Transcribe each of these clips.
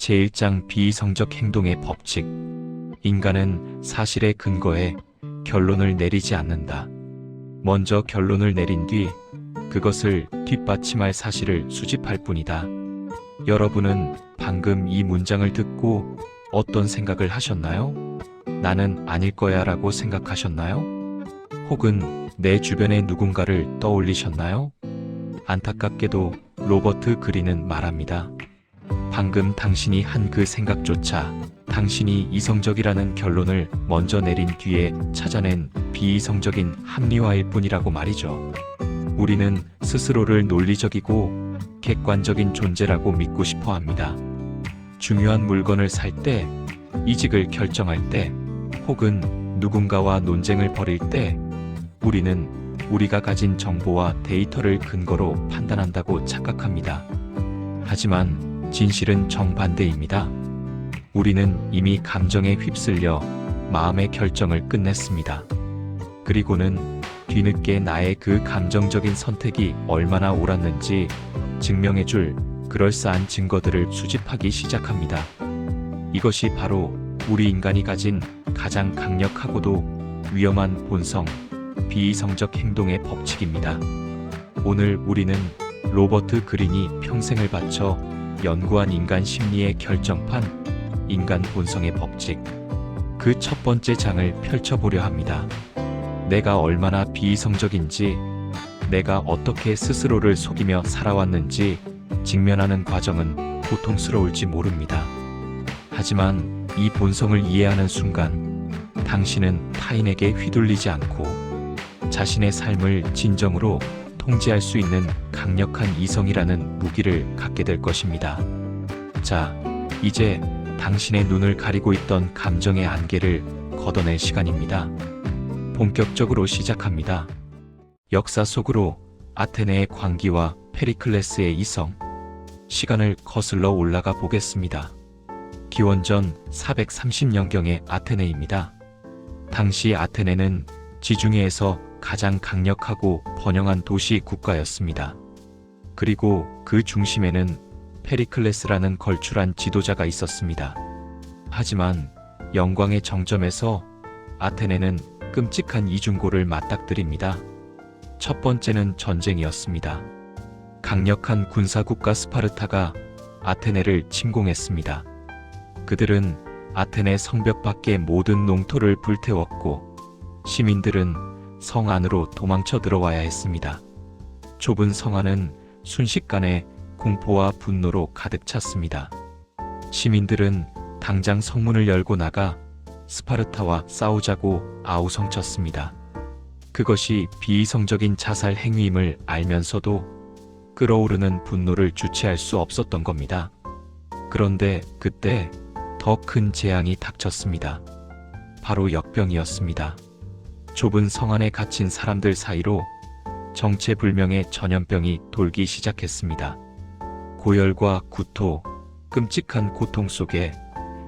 제1장 비이성적 행동의 법칙. 인간은 사실에 근거해 결론을 내리지 않는다. 먼저 결론을 내린 뒤 그것을 뒷받침할 사실을 수집할 뿐이다. 여러분은 방금 이 문장을 듣고 어떤 생각을 하셨나요? 나는 아닐 거야 라고 생각하셨나요? 혹은 내 주변의 누군가를 떠올리셨나요? 안타깝게도 로버트 그린은 말합니다. 방금 당신이 한 그 생각조차 당신이 이성적이라는 결론을 먼저 내린 뒤에 찾아낸 비이성적인 합리화일 뿐이라고 말이죠. 우리는 스스로를 논리적이고 객관적인 존재라고 믿고 싶어 합니다. 중요한 물건을 살 때, 이직을 결정할 때, 혹은 누군가와 논쟁을 벌일 때, 우리는 우리가 가진 정보와 데이터를 근거로 판단한다고 착각합니다. 하지만 진실은 정반대입니다. 우리는 이미 감정에 휩쓸려 마음의 결정을 끝냈습니다. 그리고는 뒤늦게 나의 그 감정적인 선택이 얼마나 옳았는지 증명해줄 그럴싸한 증거들을 수집하기 시작합니다. 이것이 바로 우리 인간이 가진 가장 강력하고도 위험한 본성, 비이성적 행동의 법칙입니다. 오늘 우리는 로버트 그린이 평생을 바쳐 연구한 인간 심리의 결정판, 인간 본성의 법칙, 그 첫 번째 장을 펼쳐보려 합니다. 내가 얼마나 비이성적인지, 내가 어떻게 스스로를 속이며 살아왔는지 직면하는 과정은 고통스러울지 모릅니다. 하지만 이 본성을 이해하는 순간 당신은 타인에게 휘둘리지 않고 자신의 삶을 진정으로 통제할 수 있는 강력한 이성이라는 무기를 갖게 될 것입니다. 자, 이제 당신의 눈을 가리고 있던 감정의 안개를 걷어낼 시간입니다. 본격적으로 시작합니다. 역사 속으로 아테네의 광기와 페리클레스의 이성, 시간을 거슬러 올라가 보겠습니다. 기원전 430년경의 아테네입니다. 당시 아테네는 지중해에서 가장 강력하고 번영한 도시 국가였습니다. 그리고 그 중심에는 페리클레스라는 걸출한 지도자가 있었습니다. 하지만 영광의 정점에서 아테네는 끔찍한 이중고를 맞닥뜨립니다. 첫 번째는 전쟁이었습니다. 강력한 군사국가 스파르타가 아테네를 침공했습니다. 그들은 아테네 성벽 밖의 모든 농토를 불태웠고 시민들은 성 안으로 도망쳐 들어와야 했습니다. 좁은 성 안은 순식간에 공포와 분노로 가득 찼습니다. 시민들은 당장 성문을 열고 나가 스파르타와 싸우자고 아우성쳤습니다. 그것이 비이성적인 자살 행위임을 알면서도 끓어오르는 분노를 주체할 수 없었던 겁니다. 그런데 그때 더 큰 재앙이 닥쳤습니다. 바로 역병이었습니다. 좁은 성 안에 갇힌 사람들 사이로 정체불명의 전염병이 돌기 시작했습니다. 고열과 구토, 끔찍한 고통 속에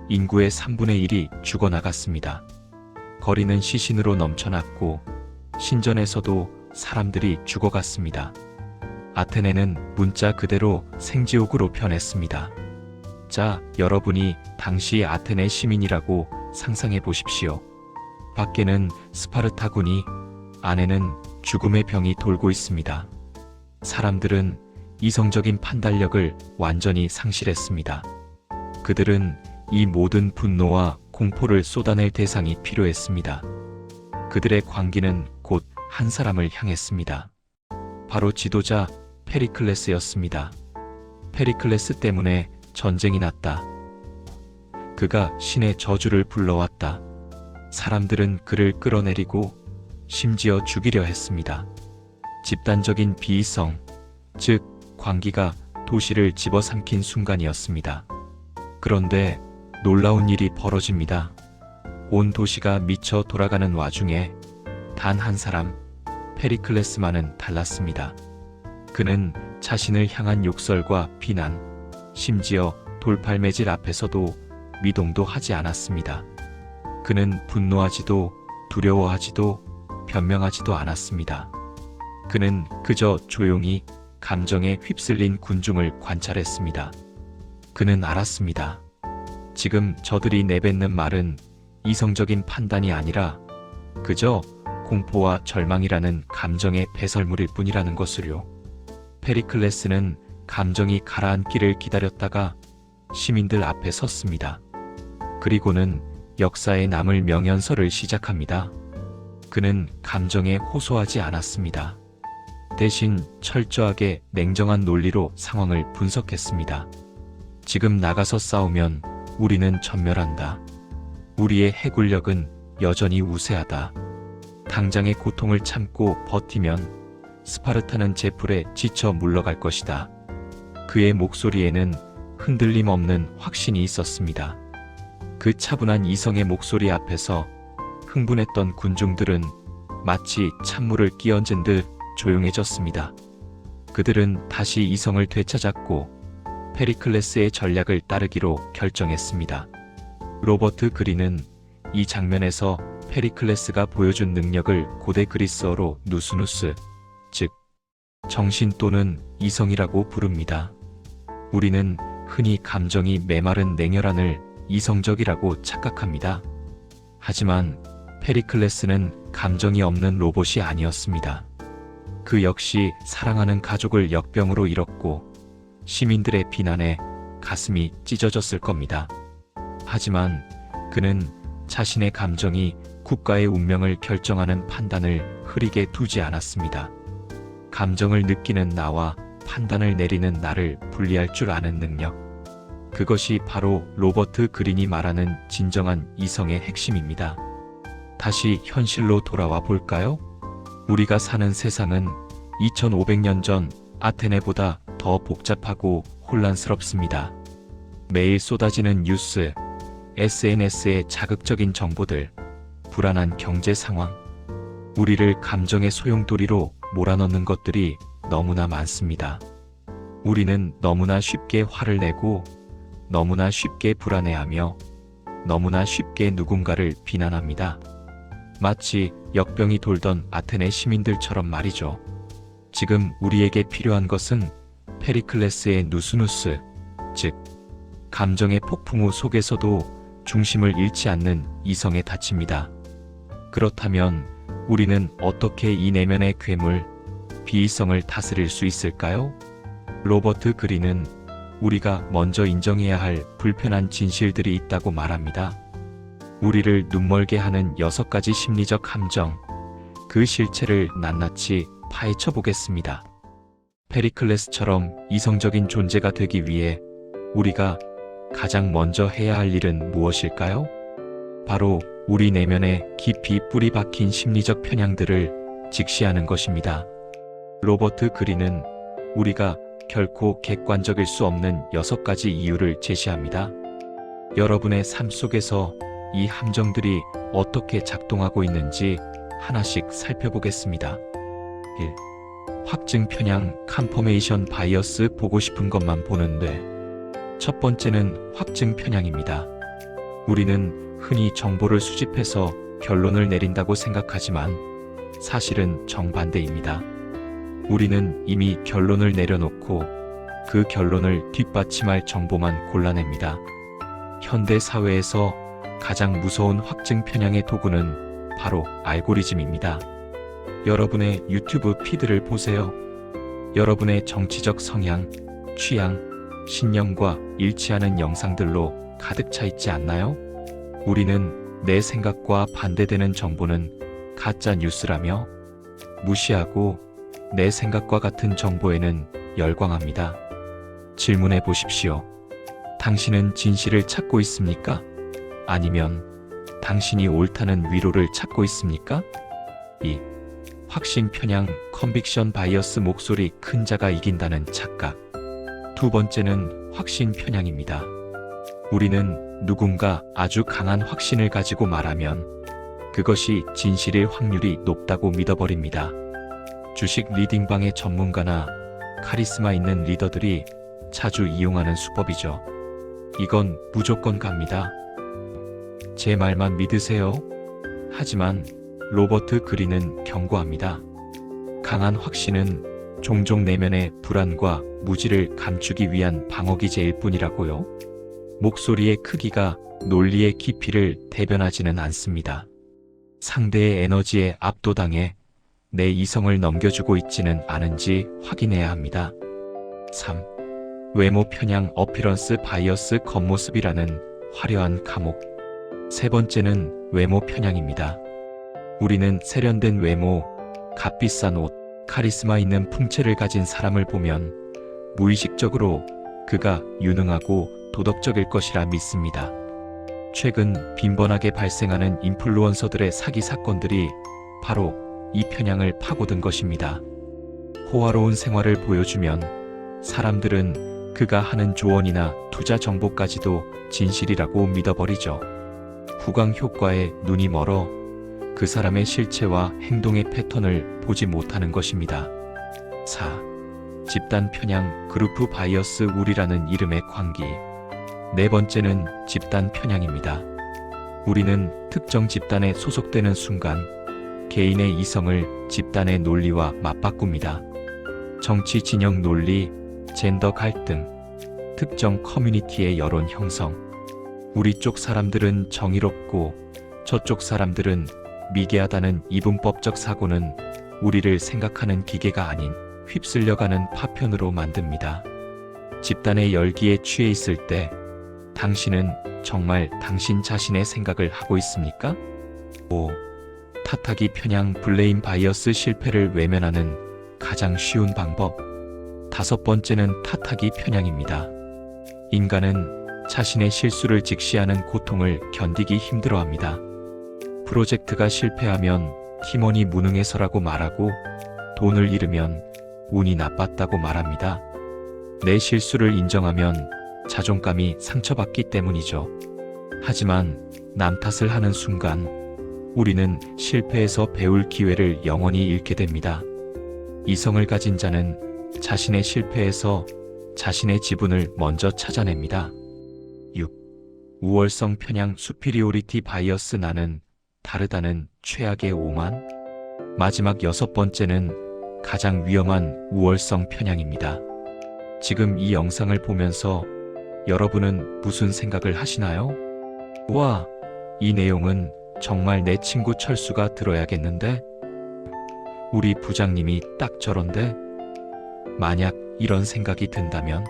인구의 3분의 1이 죽어나갔습니다. 거리는 시신으로 넘쳐났고 신전에서도 사람들이 죽어갔습니다. 아테네는 문자 그대로 생지옥으로 변했습니다. 자, 여러분이 당시 아테네 시민이라고 상상해 보십시오. 밖에는 스파르타군이, 안에는 죽음의 병이 돌고 있습니다. 사람들은 이성적인 판단력을 완전히 상실했습니다. 그들은 이 모든 분노와 공포를 쏟아낼 대상이 필요했습니다. 그들의 광기는 곧 한 사람을 향했습니다. 바로 지도자 페리클레스였습니다. 페리클레스 때문에 전쟁이 났다. 그가 신의 저주를 불러왔다. 사람들은 그를 끌어내리고 심지어 죽이려 했습니다. 집단적인 비이성, 즉 광기가 도시를 집어삼킨 순간이었습니다. 그런데 놀라운 일이 벌어집니다. 온 도시가 미쳐 돌아가는 와중에 단 한 사람, 페리클레스만은 달랐습니다. 그는 자신을 향한 욕설과 비난, 심지어 돌팔매질 앞에서도 미동도 하지 않았습니다. 그는 분노하지도 두려워하지도 변명하지도 않았습니다. 그는 그저 조용히 감정에 휩쓸린 군중을 관찰했습니다. 그는 알았습니다. 지금 저들이 내뱉는 말은 이성적인 판단이 아니라 그저 공포와 절망이라는 감정의 배설물일 뿐이라는 것을요. 페리클레스는 감정이 가라앉기를 기다렸다가 시민들 앞에 섰습니다. 그리고는 역사에 남을 명연설을 시작합니다. 그는 감정에 호소하지 않았습니다. 대신 철저하게 냉정한 논리로 상황을 분석했습니다. 지금 나가서 싸우면 우리는 전멸한다. 우리의 해군력은 여전히 우세하다. 당장의 고통을 참고 버티면 스파르타는 제풀에 지쳐 물러갈 것이다. 그의 목소리에는 흔들림 없는 확신이 있었습니다. 그 차분한 이성의 목소리 앞에서 흥분했던 군중들은 마치 찬물을 끼얹은 듯 조용해졌습니다. 그들은 다시 이성을 되찾았고 페리클레스의 전략을 따르기로 결정했습니다. 로버트 그린은 이 장면에서 페리클레스가 보여준 능력을 고대 그리스어로 누스누스, 즉 정신 또는 이성이라고 부릅니다. 우리는 흔히 감정이 메마른 냉혈한을 이성적이라고 착각합니다. 하지만 페리클레스는 감정이 없는 로봇이 아니었습니다. 그 역시 사랑하는 가족을 역병으로 잃었고 시민들의 비난에 가슴이 찢어졌을 겁니다. 하지만 그는 자신의 감정이 국가의 운명을 결정하는 판단을 흐리게 두지 않았습니다. 감정을 느끼는 나와 판단을 내리는 나를 분리할 줄 아는 능력. 그것이 바로 로버트 그린이 말하는 진정한 이성의 핵심입니다. 다시 현실로 돌아와 볼까요? 우리가 사는 세상은 2500년 전 아테네보다 더 복잡하고 혼란스럽습니다. 매일 쏟아지는 뉴스, SNS의 자극적인 정보들, 불안한 경제 상황, 우리를 감정의 소용돌이로 몰아넣는 것들이 너무나 많습니다. 우리는 너무나 쉽게 화를 내고 너무나 쉽게 불안해하며 너무나 쉽게 누군가를 비난합니다. 마치 역병이 돌던 아테네 시민들처럼 말이죠. 지금 우리에게 필요한 것은 페리클레스의 누스누스, 즉 감정의 폭풍우 속에서도 중심을 잃지 않는 이성의 닻입니다. 그렇다면 우리는 어떻게 이 내면의 괴물, 비이성을 다스릴 수 있을까요? 로버트 그린은 우리가 먼저 인정해야 할 불편한 진실들이 있다고 말합니다. 우리를 눈멀게 하는 6가지 심리적 함정, 그 실체를 낱낱이 파헤쳐 보겠습니다. 페리클레스처럼 이성적인 존재가 되기 위해 우리가 가장 먼저 해야 할 일은 무엇일까요? 바로 우리 내면에 깊이 뿌리 박힌 심리적 편향들을 직시하는 것입니다. 로버트 그린은 우리가 결코 객관적일 수 없는 6가지 이유를 제시합니다. 여러분의 삶 속에서 이 함정들이 어떻게 작동하고 있는지 하나씩 살펴보겠습니다. 1. 확증 편향, 컨퍼메이션 바이어스. 보고 싶은 것만 보는데. 첫 번째는 확증 편향입니다. 우리는 흔히 정보를 수집해서 결론을 내린다고 생각하지만 사실은 정반대입니다. 우리는 이미 결론을 내려놓고 그 결론을 뒷받침할 정보만 골라냅니다. 현대 사회에서 가장 무서운 확증 편향의 도구는 바로 알고리즘입니다. 여러분의 유튜브 피드를 보세요. 여러분의 정치적 성향, 취향, 신념과 일치하는 영상들로 가득 차 있지 않나요? 우리는 내 생각과 반대되는 정보는 가짜 뉴스라며 무시하고 내 생각과 같은 정보에는 열광합니다. 질문해 보십시오. 당신은 진실을 찾고 있습니까? 아니면 당신이 옳다는 위로를 찾고 있습니까? 2. 확신 편향, 컨빅션 바이어스. 목소리 큰 자가 이긴다는 착각. 두 번째는 확신 편향입니다. 우리는 누군가 아주 강한 확신을 가지고 말하면 그것이 진실일 확률이 높다고 믿어버립니다. 주식 리딩방의 전문가나 카리스마 있는 리더들이 자주 이용하는 수법이죠. 이건 무조건 갑니다. 제 말만 믿으세요. 하지만 로버트 그린은 경고합니다. 강한 확신은 종종 내면의 불안과 무지를 감추기 위한 방어기제일 뿐이라고요. 목소리의 크기가 논리의 깊이를 대변하지는 않습니다. 상대의 에너지에 압도당해 내 이성을 넘겨주고 있지는 않은지 확인해야 합니다. 3. 외모 편향 어피런스 바이어스 겉모습이라는 화려한 감옥. 세 번째는 외모 편향입니다. 우리는 세련된 외모, 값비싼 옷, 카리스마 있는 풍채를 가진 사람을 보면 무의식적으로 그가 유능하고 도덕적일 것이라 믿습니다. 최근 빈번하게 발생하는 인플루언서들의 사기 사건들이 바로 이 편향을 파고든 것입니다. 호화로운 생활을 보여주면 사람들은 그가 하는 조언이나 투자 정보까지도 진실이라고 믿어버리죠. 후광 효과에 눈이 멀어 그 사람의 실체와 행동의 패턴을 보지 못하는 것입니다. 4. 집단 편향 그룹 바이어스 우리라는 이름의 광기. 네 번째는 집단 편향입니다. 우리는 특정 집단에 소속되는 순간 개인의 이성을 집단의 논리와 맞바꿉니다. 정치 진영 논리, 젠더 갈등, 특정 커뮤니티의 여론 형성. 우리 쪽 사람들은 정의롭고 저쪽 사람들은 미개하다는 이분법적 사고는 우리를 생각하는 기계가 아닌 휩쓸려가는 파편으로 만듭니다. 집단의 열기에 취해 있을 때 당신은 정말 당신 자신의 생각을 하고 있습니까? 5. 탓하기 편향 블레임 바이어스 실패를 외면하는 가장 쉬운 방법. 다섯 번째는 탓하기 편향입니다. 인간은 자신의 실수를 직시하는 고통을 견디기 힘들어합니다. 프로젝트가 실패하면 팀원이 무능해서라고 말하고 돈을 잃으면 운이 나빴다고 말합니다. 내 실수를 인정하면 자존감이 상처받기 때문이죠. 하지만 남 탓을 하는 순간 우리는 실패에서 배울 기회를 영원히 잃게 됩니다. 이성을 가진 자는 자신의 실패에서 자신의 지분을 먼저 찾아냅니다. 6. 우월성 편향 수피리오리티 바이어스 나는 다르다는 최악의 오만. 마지막 여섯 번째는 가장 위험한 우월성 편향입니다. 지금 이 영상을 보면서 여러분은 무슨 생각을 하시나요? 와, 이 내용은 정말 내 친구 철수가 들어야겠는데? 우리 부장님이 딱 저런데? 만약 이런 생각이 든다면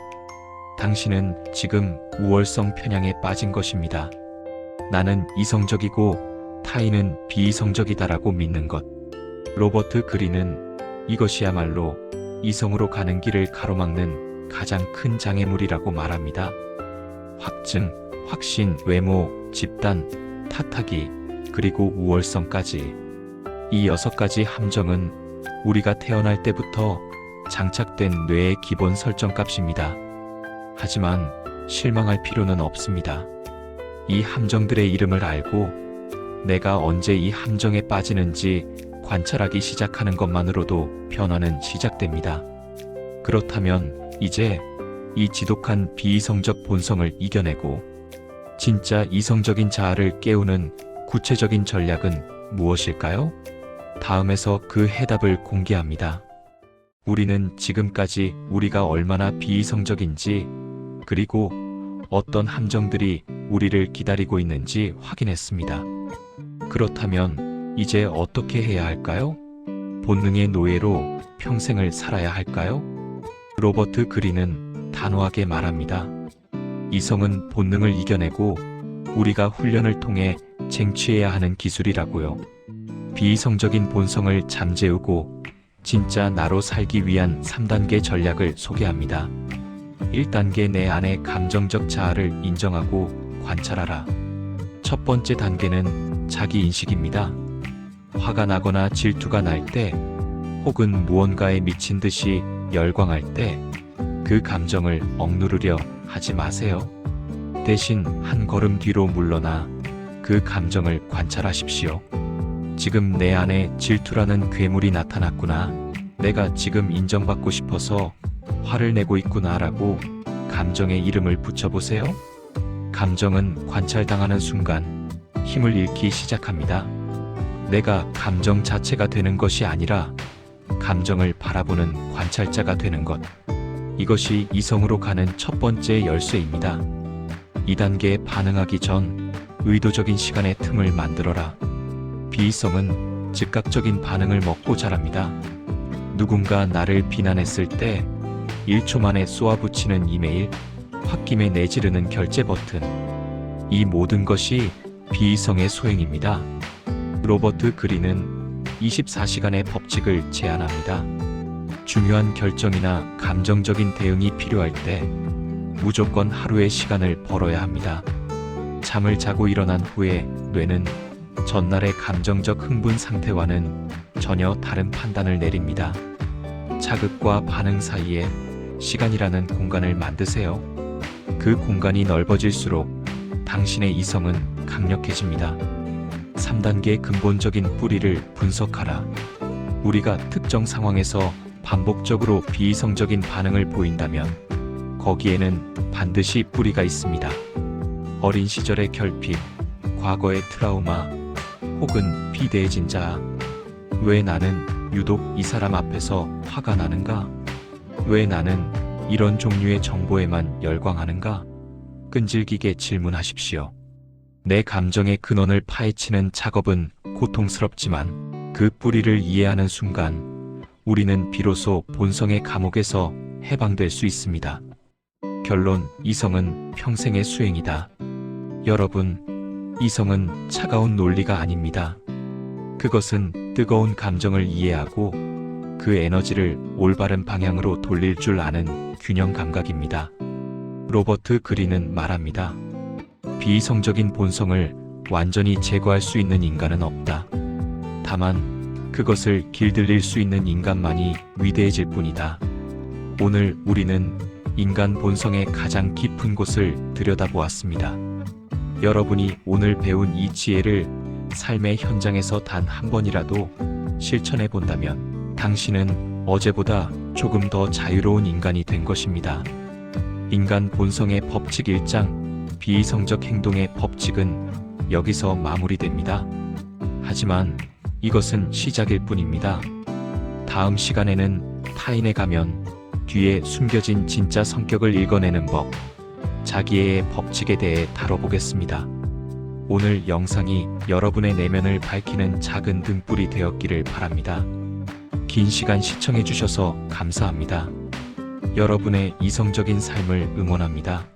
당신은 지금 우월성 편향에 빠진 것입니다. 나는 이성적이고 타인은 비이성적이다라고 믿는 것. 로버트 그린은 이것이야말로 이성으로 가는 길을 가로막는 가장 큰 장애물이라고 말합니다. 확증, 확신, 외모, 집단, 탓하기, 그리고 우월성까지. 이 6가지 함정은 우리가 태어날 때부터 장착된 뇌의 기본 설정값입니다. 하지만 실망할 필요는 없습니다. 이 함정들의 이름을 알고 내가 언제 이 함정에 빠지는지 관찰하기 시작하는 것만으로도 변화는 시작됩니다. 그렇다면 이제 이 지독한 비이성적 본성을 이겨내고 진짜 이성적인 자아를 깨우는 구체적인 전략은 무엇일까요? 다음에서 그 해답을 공개합니다. 우리는 지금까지 우리가 얼마나 비이성적인지 그리고 어떤 함정들이 우리를 기다리고 있는지 확인했습니다. 그렇다면 이제 어떻게 해야 할까요? 본능의 노예로 평생을 살아야 할까요? 로버트 그린은 단호하게 말합니다. 이성은 본능을 이겨내고 우리가 훈련을 통해 쟁취해야 하는 기술이라고요. 비이성적인 본성을 잠재우고 진짜 나로 살기 위한 3단계 전략을 소개합니다. 1단계 내 안의 감정적 자아를 인정하고 관찰하라. 첫 번째 단계는 자기인식입니다. 화가 나거나 질투가 날 때, 혹은 무언가에 미친 듯이 열광할 때, 그 감정을 억누르려 하지 마세요. 대신 한 걸음 뒤로 물러나 그 감정을 관찰하십시오. 지금 내 안에 질투라는 괴물이 나타났구나. 내가 지금 인정받고 싶어서 화를 내고 있구나라고 감정의 이름을 붙여보세요. 감정은 관찰당하는 순간 힘을 잃기 시작합니다. 내가 감정 자체가 되는 것이 아니라 감정을 바라보는 관찰자가 되는 것. 이것이 이성으로 가는 첫 번째 열쇠입니다. 2단계에 반응하기 전 의도적인 시간의 틈을 만들어라. 비이성은 즉각적인 반응을 먹고 자랍니다. 누군가 나를 비난했을 때 1초 만에 쏘아붙이는 이메일, 홧김에 내지르는 결제 버튼. 이 모든 것이 비이성의 소행입니다. 로버트 그린은 24시간의 법칙을 제안합니다. 중요한 결정이나 감정적인 대응이 필요할 때 무조건 하루의 시간을 벌어야 합니다. 잠을 자고 일어난 후에 뇌는 전날의 감정적 흥분 상태와는 전혀 다른 판단을 내립니다. 자극과 반응 사이에 시간이라는 공간을 만드세요. 그 공간이 넓어질수록 당신의 이성은 강력해집니다. 3단계 근본적인 뿌리를 분석하라. 우리가 특정 상황에서 반복적으로 비이성적인 반응을 보인다면 거기에는 반드시 뿌리가 있습니다. 어린 시절의 결핍, 과거의 트라우마, 혹은 비대해진 자아. 왜 나는 유독 이 사람 앞에서 화가 나는가? 왜 나는 이런 종류의 정보에만 열광하는가? 끈질기게 질문하십시오. 내 감정의 근원을 파헤치는 작업은 고통스럽지만 그 뿌리를 이해하는 순간 우리는 비로소 본성의 감옥에서 해방될 수 있습니다. 결론, 이성은 평생의 수행이다. 여러분, 이성은 차가운 논리가 아닙니다. 그것은 뜨거운 감정을 이해하고 그 에너지를 올바른 방향으로 돌릴 줄 아는 균형 감각입니다. 로버트 그린은 말합니다. 비이성적인 본성을 완전히 제거할 수 있는 인간은 없다. 다만 그것을 길들일 수 있는 인간만이 위대해질 뿐이다. 오늘 우리는 인간 본성의 가장 깊은 곳을 들여다보았습니다. 여러분이 오늘 배운 이 지혜를 삶의 현장에서 단 한 번이라도 실천해 본다면 당신은 어제보다 조금 더 자유로운 인간이 된 것입니다. 인간 본성의 법칙 1장, 비이성적 행동의 법칙은 여기서 마무리됩니다. 하지만 이것은 시작일 뿐입니다. 다음 시간에는 타인의 가면 뒤에 숨겨진 진짜 성격을 읽어내는 법, 자기애의 법칙에 대해 다뤄보겠습니다. 오늘 영상이 여러분의 내면을 밝히는 작은 등불이 되었기를 바랍니다. 긴 시간 시청해주셔서 감사합니다. 여러분의 이성적인 삶을 응원합니다.